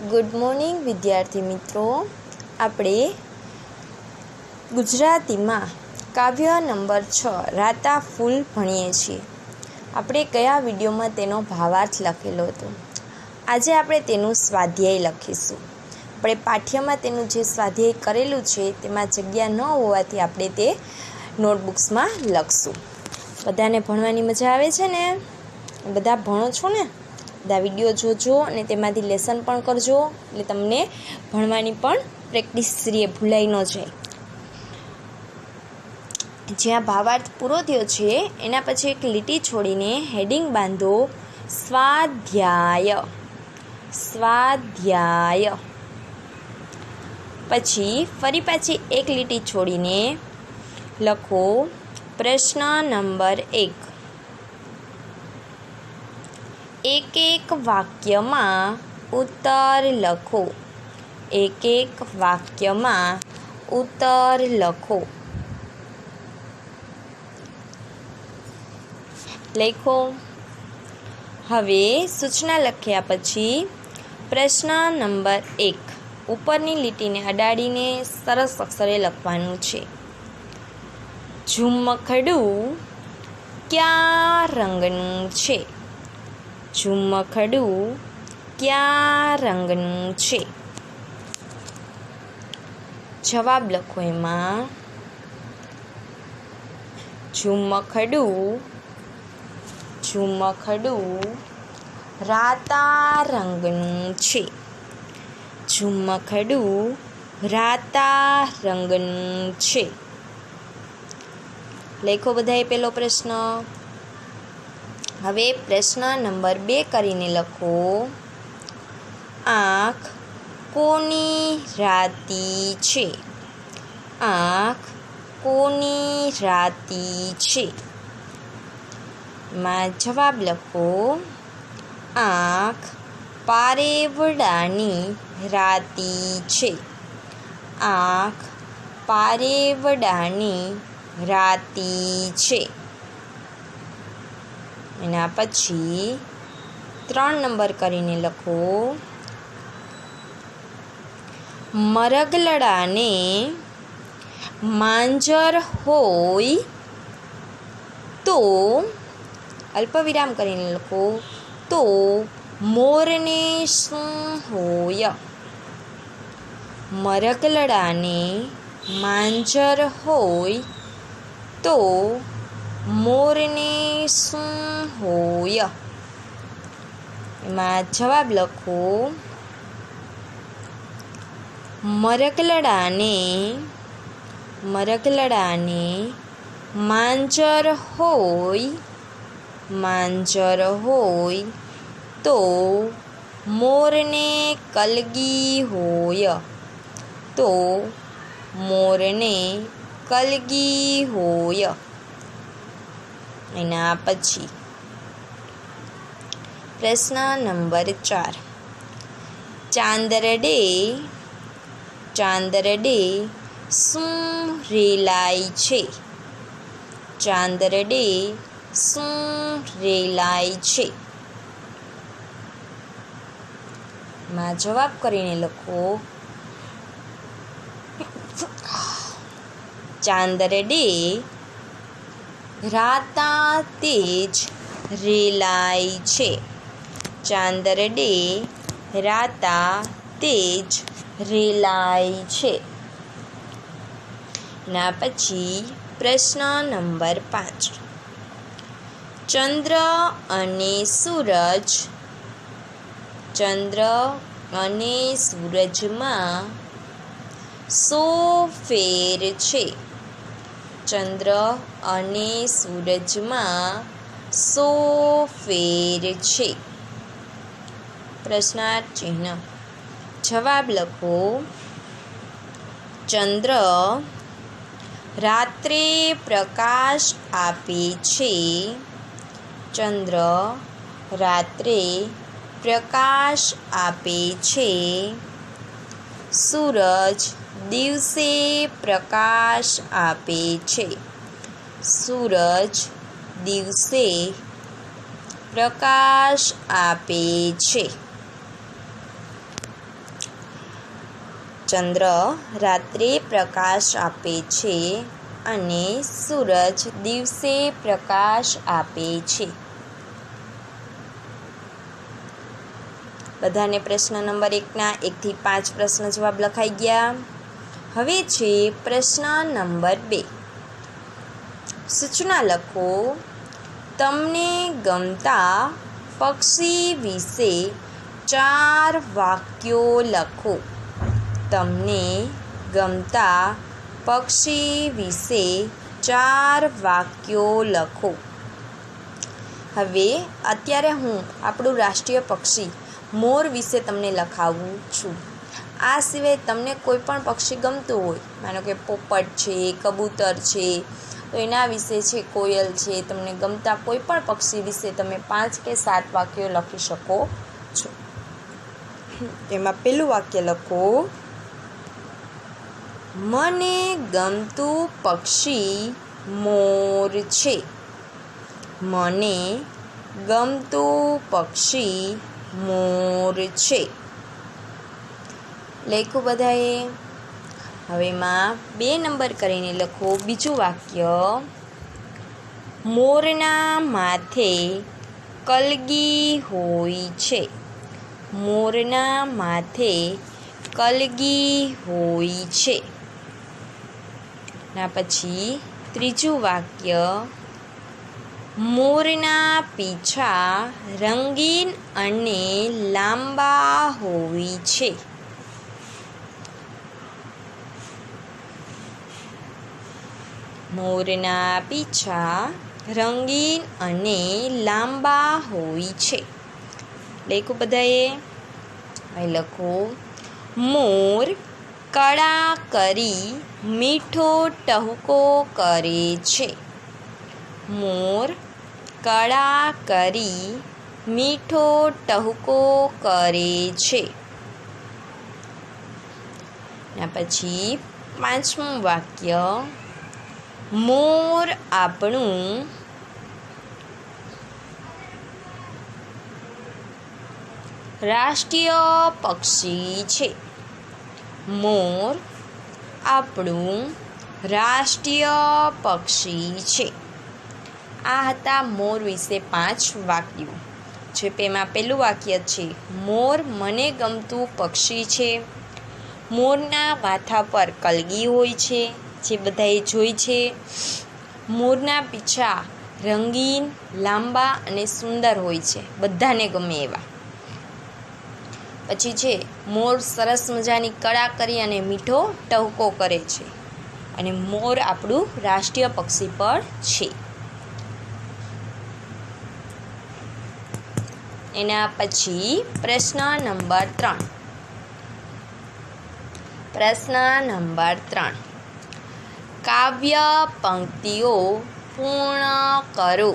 Good morning વિદ્યાર્થી મિત્રો, આપણે ગુજરાતીમાં કાવ્ય નંબર 6 રાતા ફૂલ ભણીએ છીએ. આપણે ગયા વિડીયોમાં તેનો ભાવાર્થ લખેલો હતો. આજે આપણે તેનું સ્વાધ્યાય લખીશું. આપણે પાઠ્યમાં તેનું જે સ્વાધ્યાય કરેલું છે તેમાં જગ્યા ન હોવાથી આપણે તે નોટબુક્સમાં લખશું. બધાને ભણવાની મજા આવે છે ને? બધા ભણો છો ને? બધા વિડીયો જોજો અને તેમાંથી લેસન પણ કરજો, એટલે તમને ભણવાની પણ પ્રેક્ટિસ કરીએ, ભૂલાઈ ન જાય. જ્યાં ભાવાર્થ પૂરો થયો છે એના પછી એક લીટી છોડીને હેડિંગ બાંધો, સ્વાધ્યાય. સ્વાધ્યાય પછી ફરી પાછી એક લીટી છોડીને લખો પ્રશ્ન નંબર 1. એક એક વાક્યમાં ઉત્તર લખો. એક એક વાક્યમાં ઉત્તર લખો. લખો. હવે સૂચના લખ્યા પછી પ્રશ્ન નંબર 1 ઉપરની લીટીને અડાડીને સરસ અક્ષરે લખવાનું છે. ઝુમ્મખડું કયા રંગનું છે? ઝુમ્મખડું કયા રંગનું છે? જવાબ લખો. એમાં ઝુમ્મખડું રાતા રંગનું છે. ઝુમ્મખડું રાતા રંગનું છે. લખો બધાએ પેલો પ્રશ્ન. હવે પ્રશ્ન નંબર 2 કરીને લખો, આંખ કોની રાતી છે? આંખ કોની રાતી છે? માં જવાબ લખો, આંખ પારેવડાની રાતી છે. આંખ પારેવડાની રાતી છે. એના પછી 3 નંબર કરીને લખો, મરગલડાને માંજર હોય તો, અલ્પવિરામ કરીને લખો, તો મોરને શું હોય? મરગલડાને માંજર હોય તો મોરને શું હોય? એમાં જવાબ લખો, મરગલડાને માંજર હોય તો મોરને કલગી હોય. તો મોરને કલગી હોય. એના પછી પ્રશ્ન નંબર 4. ચાંદરડે શું રેલાય છે? ચાંદરડે શું રેલાય છે? માં જવાબ કરીને લખો, ચાંદરડે રાતા તેજ રેલાય છે. ચાંદરડે રાતા તેજ રેલાય છે. ના પછી પ્રશ્ન નંબર 5. ચંદ્ર અને સૂરજમાં સો ફેર છે. ચંદ્ર અને સૂરજમાં સો ફેર છે. પ્રશ્નાર્થ ચિહ્ન. જવાબ લખો, ચંદ્ર રાત્રે પ્રકાશ આપે છે. ચંદ્ર રાત્રે પ્રકાશ આપે છે. સૂરજ દિવસે પ્રકાશ આપે છે. સૂરજ દિવસે પ્રકાશ આપે છે. ચંદ્ર રાત્રે પ્રકાશ આપે છે અને સૂરજ દિવસે પ્રકાશ આપે છે. બધાને પ્રશ્ન નંબર 1ના 1 થી 5 પ્રશ્ન જવાબ લખાઈ ગયા. હવે છે પ્રશ્ન નંબર 2. સૂચના લખો. તમને ગમતા પક્ષી વિશે 4 વાક્યો લખો. તમને ગમતા પક્ષી વિશે 4 વાક્યો લખો. હવે અત્યારે હું આપણું રાષ્ટ્રીય પક્ષી મોર વિશે તમને લખાવું છું. આ સિવાય તમને કોઈ પણ પક્ષી ગમતું હોય, માનો કે પોપટ છે, કબૂતર છે, તો એના વિશે છે, કોયલ છે, તમને ગમતા કોઈ પણ પક્ષી વિશે તમે 5 કે 7 વાક્યો લખી શકો છો. તેમાં પહેલું વાક્ય લખો. મને ગમતું પક્ષી મોર છે. મને ગમતું પક્ષી મોર છે. લખ્યું બધાએ? હવે એમાં 2 નંબર કરીને લખો બીજું વાક્ય. મોરના માથે કલગી હોય છે. મોરના માથે કલગી હોય છે. ના પછી ત્રીજું વાક્ય. મોરના પીંછા રંગીન અને લાંબા હોય છે. મોરના પીંછા રંગીન અને લાંબા હોય છે. લખો બધાએ? હવે લખો. મોર કળા કરી મીઠો ટહુકો કરે છે. મોર કળા કરી મીઠો ટહુકો કરે છે. પછી 5મું વાક્ય. મોર આપણું રાષ્ટ્રીય પક્ષી છે. મોર આપણું રાષ્ટ્રીય પક્ષી છે. આ હતા મોર વિશે 5 વાક્યો. જે પેમાં પહેલું વાક્ય છે, મોર મને ગમતું પક્ષી છે. મોરના માથા પર કલગી હોય છે, જે બધાએ જોઈ છે. મોરના પીંછા રંગીન, લાંબા અને સુંદર હોય છે, બધાને ગમે એવા. પછી છે, મોર સરસ મજાની કળા કરી અને મીઠો ટહુકો કરે છે. અને મોર આપણું રાષ્ટ્રીય પક્ષી પણ છે. એના પછી પ્રશ્ન નંબર 3. પ્રશ્ન નંબર 3. કાવ્ય પંક્તિઓ પૂર્ણ કરો.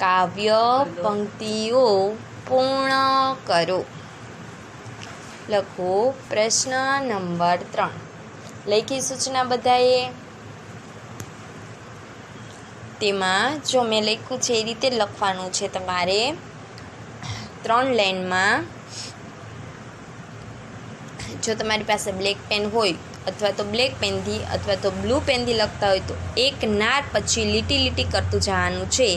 કાવ્ય પંક્તિઓ પૂર્ણ કરો. લખો પ્રશ્ન નંબર 3. લખી સૂચના બધાએ? તેમાં જો મેં લખ્યું છે એ રીતે લખવાનું છે તમારે. 3 લાઇનમાં. જો તમારી પાસે બ્લેક પેન હોય અથવા તો બ્લેક પેનથી અથવા તો બ્લુ પેનથી લખતા હોય તો એક નાર પછી લીટી લીટી કરતું જવાનું છે.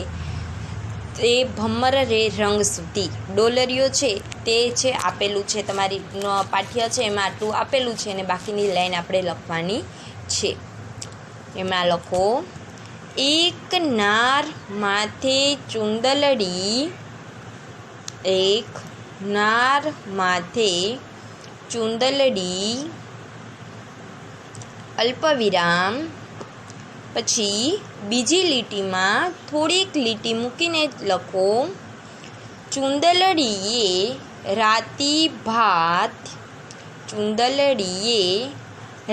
તે ભમર રે રંગ સુધી ડોલરીઓ છે તે છે આપેલું છે, તમારી પાઠ્ય છે એમાં આટલું આપેલું છે અને બાકીની લાઈન આપણે લખવાની છે. એમાં લખો. એક નાર માથે ચુંદલડી. એક નાર માથે ચુંદલડી અલ્પવિરામ. પછી બીજી લીટીમાં થોડીક લીટી મૂકીને લખો. ચુંદલડીએ રાતી ભાત. ચુંદલડીએ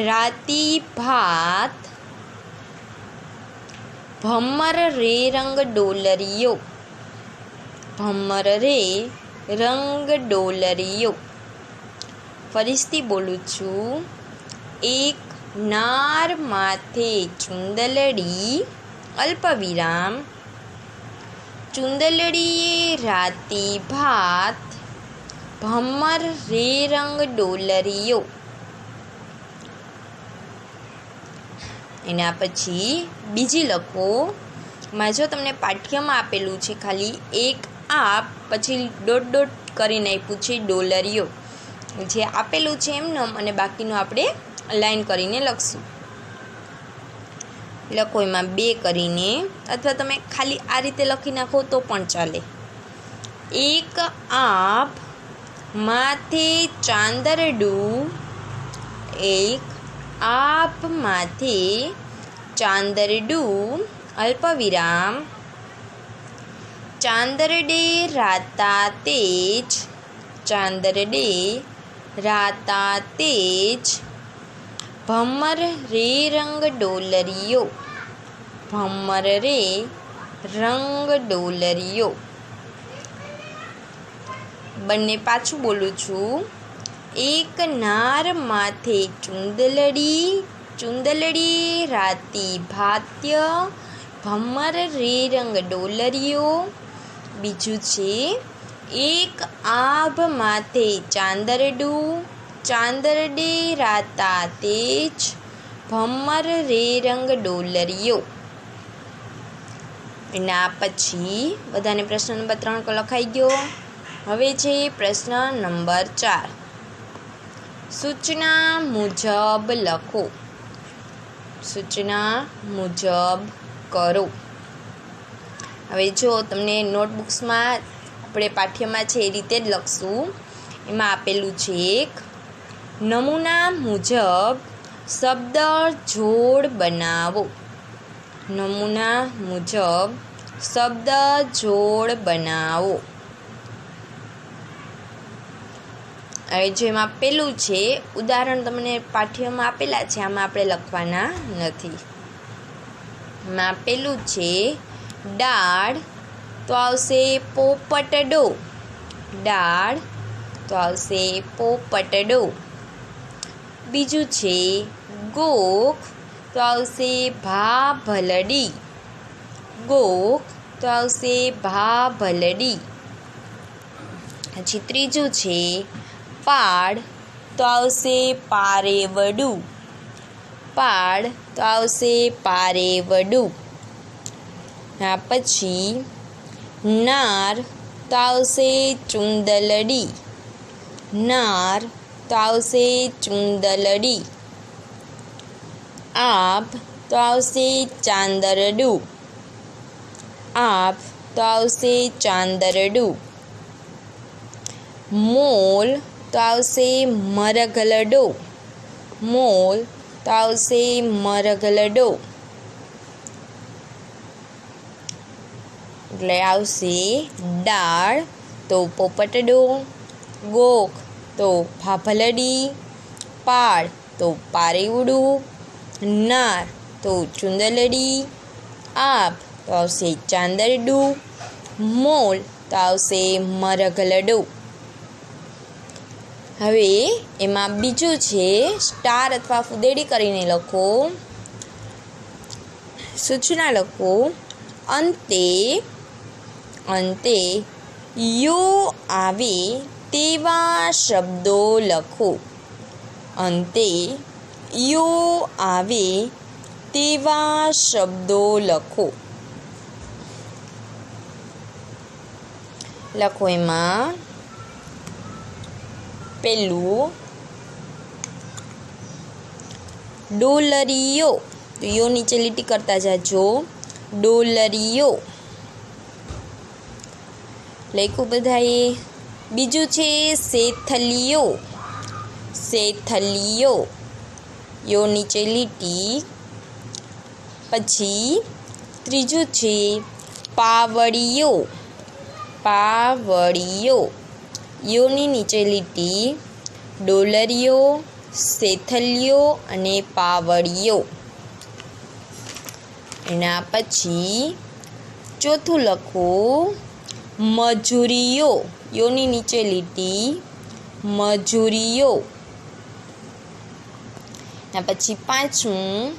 રાતી ભાત. ભમર રે રંગ ડોલરીઓ. ભમર રે રંગ ડોલરીઓ. ફરીથી બોલું છું. એક નાર માથે ચુંદલડી અલ્પવિરામ. ચુંદલડીએ રાતી ભાત. ભમર રે રંગ ડોલરીઓ. એના પછી બીજી લખો. માં જો તમને પાઠ્યમાં આપેલું છે ખાલી એક આપ, પછી ડોટ ડોટ કરીને આપ્યું છે ડોલરીઓ. જે આપેલું છે એમનેમ અને બાકીનું આપણે લાઈન કરીને લખશું. લખો એમાં 2 કરીને, અથવા તમે ખાલી આ રીતે લખી નાખો તો પણ ચાલે. એક આપ માથે ચાંદરડું, એક આપ માથે ચાંદરડું અલ્પવિરામ, ચાંદરડે રાતા તેજ, ચાંદરડે રાતા તેજ, ભમર રે રંગ ડોલરીઓ, ભમર રે રંગ ડોલરીઓ. બંને પાછું બોલું છું. એક નાર માથે ચુંદલડી, ચુંદલડી રાતી ભાત્ય, ભમર રે રંગ ડોલરીઓ. બીજું છે એક આભ માથે ચાંદરડું, ચાંદરડે રાતા તેજ, ભમર રે રંગ ડોલરીઓ. એના પછી બધાને પ્રશ્ન નંબર 3 લખાઈ ગયો. હવે છે પ્રશ્ન નંબર 4. સૂચના મુજબ લખો. સૂચના મુજબ કરો. હવે જો તમને નોટબુક્સમાં આપણે પાઠ્યમાં છે એ રીતે જ લખશું. એમાં આપેલું છે એક નમૂના મુજબ શબ્દ જોડ બનાવો. નમૂના મુજબ શબ્દ જોડ બનાવો. હવે જેમાં પેલું છે ઉદાહરણ તમને પાઠ્યમાં આપેલા છે, આમાં આપણે લખવાના નથી. એમાં પેલું છે ડાળ, તો આવશે પોપટડો. ડાળ તો આવશે પોપટડો. બીજું છે ગોખ, તો આવશે ભાભલડી. ગોખ તો આવશે ભાભલડી. પછી ત્રીજું છે પાડ, તો આવશે પારેવડું. પાડ તો આવશે પારેવડું. પછી નાર તો આવશે ચુંદલડી. નાર તો આવશે ચુંદલડી. આપ તો આવશે ચાંદરડું. આપ તો આવશે ચાંદરડું. મોલ તો આવશે મરઘલડો. મોલ તો આવશે મરઘલડો. એટલે આવશે ડાળ તો પોપટડો, ગોખ તો ભાભલડી, પાડ તો પારેવડું, નાર તો ચુંદલડી, આપ તો આવશે ચાંદરડું, મોલ તો આવશે મરઘલડો. હવે એમાં બીજું છે સ્ટાર અથવા ફુદેડી કરીને લખો. સૂચના લખો. અંતે અંતે યો આવે તેવા શબ્દો લખો. અંતે યો આવે તેવા શબ્દો લખો. લખો એમાં પેલું ડોલરીઓ, તો યો નીચે લીટી કરતા જાજો. ડોલરીઓ લખ્યું બધાએ. બીજું છે શેથલીઓ. શેથલીઓ યો નીચે લીટી. પછી ત્રીજું છે પાવડીઓ. પાવડીઓ યોની નીચે લીટી. ડોલરીઓ, શેથલીઓ અને પાવડીઓ. એના પછી ચોથું લખો મજૂરીઓ. યોની નીચે લીટી. મજૂરીઓ. એના પછી પાંચમું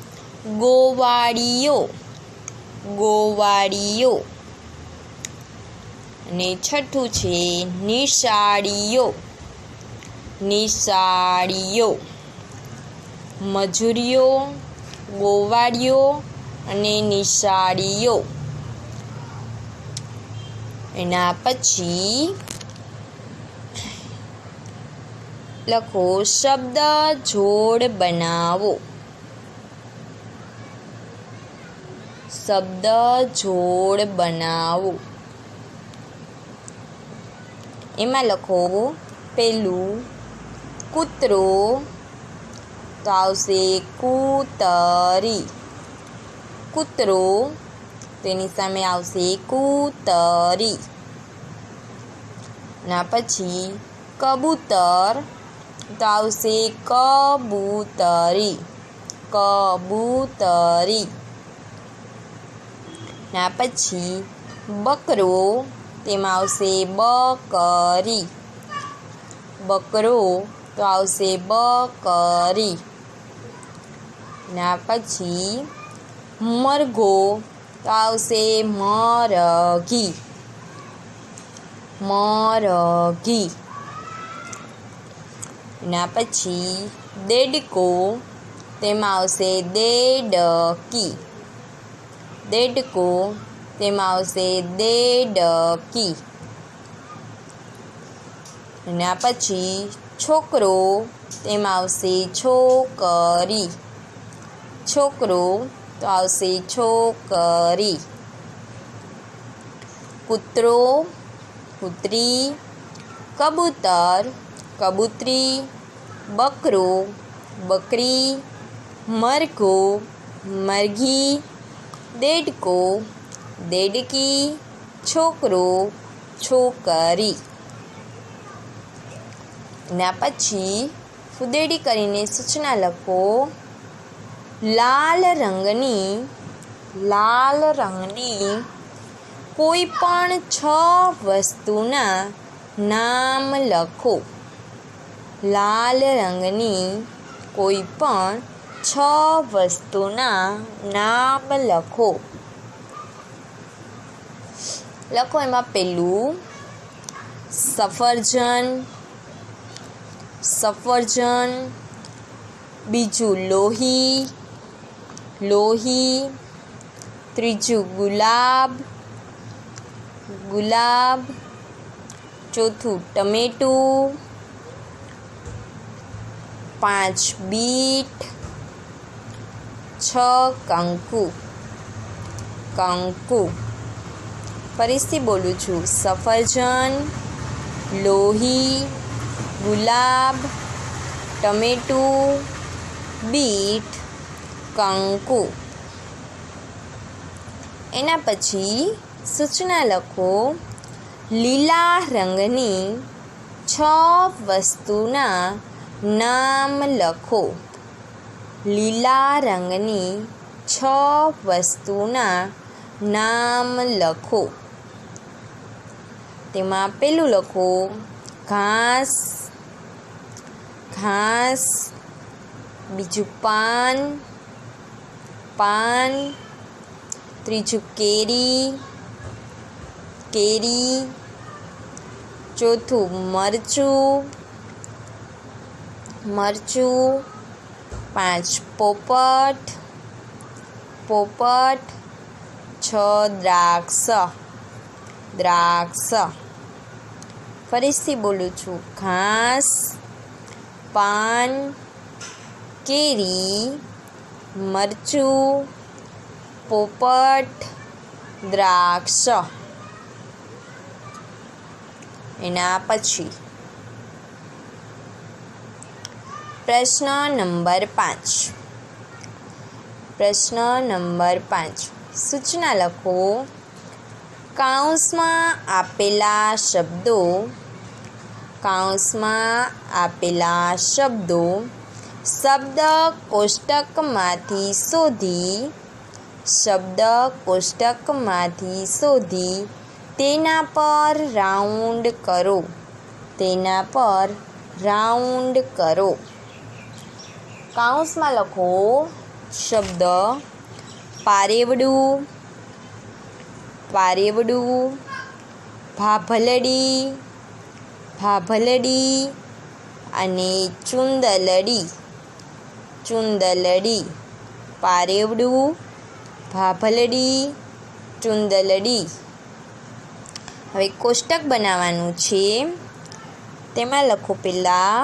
ગોવાળીઓ. ગોવાળીઓ. અને છઠ્ઠું છે નિશાળીઓ. નિશાળીઓ. મજૂરીઓ, ગોવાળીઓ અને નિશાળીઓ. એના પછી લખો શબ્દ જોડ બનાવો. શબ્દ જોડ બનાવો. એમાં લખો પેલું કૂતરો તો આવશે કૂતરી. કૂતરો તેની સામે આવશે કૂતરી. ના પછી કબૂતર તો આવશે કબૂતરી. કબૂતરી. ના પછી બકરો તેમાં આવશે બકરી. બકરો તો આવશે બકરી. ના પછી મરઘો તો આવશે મરઘી. મરઘી. ના પછી દેડકો તેમાં આવશે દેડકી. દેડકો તેમાં આવશે દેડકી. ના પછી છોકરો તેમાં આવશે છોકરી. છોકરો તો આવશે છોકરી. કૂતરો કૂતરી. કબૂતર કબૂતરી. બકરો બકરી. મરઘો મરઘી. દેડકો દેડકી. છોકરો છોકરી. ના પછી ફુદેડી કરીને સૂચના લખો. લાલ રંગની કોઈ પણ 6 વસ્તુના નામ લખો. લાલ રંગની કોઈ પણ 6 વસ્તુના નામ લખો. લખો એમાં પેલું સફરજન. સફરજન. બીજું લોહી. લોહી. ત્રીજું ગુલાબ. ગુલાબ. ચોથું ટમેટું. 5 બીટ. 6 કંકુ. કંકુ. ફરીથી બોલું છું. સફરજન, લોહી, ગુલાબ, ટમેટું, બીટ, કંકુ. એના પછી સૂચના લખો. લીલા રંગની 6 વસ્તુના નામ લખો. લીલા રંગની 6 વસ્તુના નામ લખો. તેમાં પેલું લખો ઘાસ. ઘાસ. બીજું પાન. પાન. ત્રીજું કેરી. કેરી. ચોથું મરચું. મરચું. 5 પોપટ. પોપટ. 6 દ્રાક્ષ. દ્રાક્ષ. ફરીથી બોલું છું. ઘાસ, પાન, કેરી, મરચું, પોપટ, દ્રાક્ષ. એના પછી પ્રશ્ન નંબર 5. પ્રશ્ન નંબર 5. સૂચના લખો. કૌંસમાં આપેલા શબ્દો. કૌંસમાં આપેલા શબ્દો શબ્દ કોષ્ટકમાંથી શોધી. શબ્દ કોષ્ટકમાંથી શોધી તેના પર રાઉન્ડ કરો. તેના પર રાઉન્ડ કરો. કૌંસમાં લખો શબ્દ પારેવડું. પારેવડું. ભાભલડી. ભાભલડી. અને ચુંદલડી. ચુંદલડી. પારેવડું, ભાભલડી, ચુંદલડી. હવે કોષ્ટક બનાવવાનું છે. તેમાં લખો પહેલાં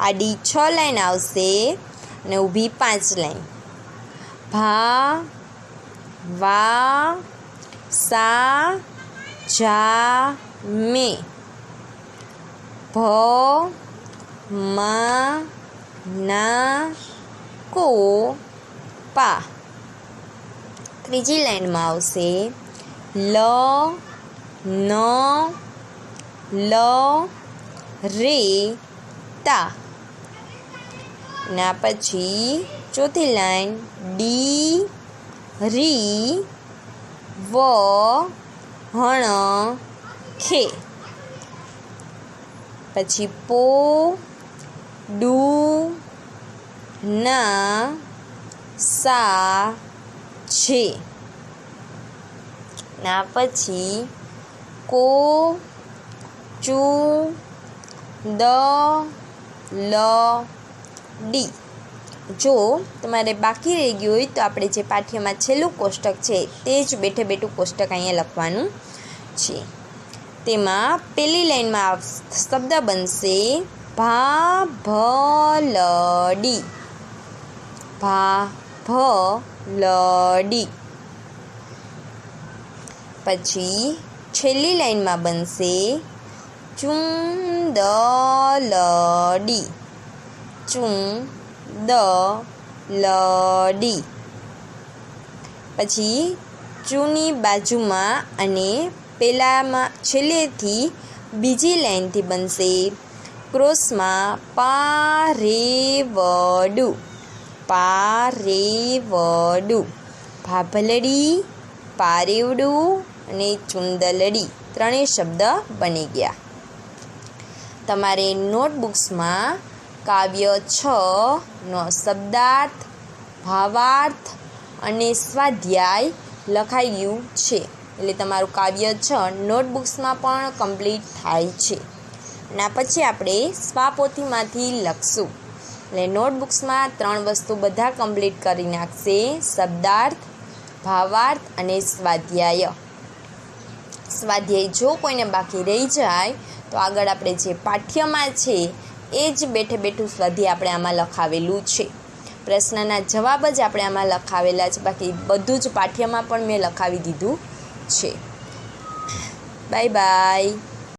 આડી 6 લાઈન આવશે અને ઊભી 5 લાઈન. ભા, વા, સા, જા, મે. ભ, મા, ના, કો, પા. ત્રીજી લાઈનમાં આવશે લ, ન, લ, રે, તા. ના પછી ચોથી લાઈન ડી, રી, વ, હણ, ખે. પછી પો, ડુ, ના, સા, છે. ના પછી કો, ચુ, દ, લ, ડી. જો તમારે બાકી રહી ગયું હોય તો આપણે જે પાઠ્યમાં છેલ્લું કોષ્ટક છે તે જ બેઠે બેઠું કોષ્ટક અહીંયા લખવાનું છે. તેમાં પહેલી લાઈનમાં શબ્દ બનશે ભાભલડી. ભાભલડી. પછી છેલ્લી લાઈનમાં બનશે ચુંદલડી. ચુંદલડી. પછી ચૂની બાજુમાં અને પહેલામાં છેલ્લેથી બીજી લાઈનથી બનશે ક્રોસમાં પારેવડું. પારેવડું. ભાભલડી, પારેવડું અને ચુંદલડી ત્રણેય શબ્દ બની ગયા. તમારે નોટબુક્સમાં કાવ્ય 6 નો શબ્દાર્થ, ભાવાર્થ અને સ્વાધ્યાય લખાઈ ગયું છે. એટલે તમારું કાવ્ય 6 નોટબુક્સમાં પણ કમ્પ્લીટ થાય છે. અને પછી આપણે સ્વાપોથીમાંથી લખશું. એટલે નોટબુક્સમાં 3 વસ્તુ બધા કમ્પ્લીટ કરી નાખશે: શબ્દાર્થ, ભાવાર્થ અને સ્વાધ્યાય. સ્વાધ્યાય જો કોઈને બાકી રહી જાય તો આગળ આપણે જે પાઠ્યમાં છે એ જ બેઠે બેઠું સ્વાધ્યાય આપણે આમાં લખાવેલું છે. પ્રશ્નના જવાબ જ આપણે આમાં લખાવેલા છે, બાકી બધું જ પાઠ્યમાં પણ મેં લખાવી દીધું છે. Bye bye.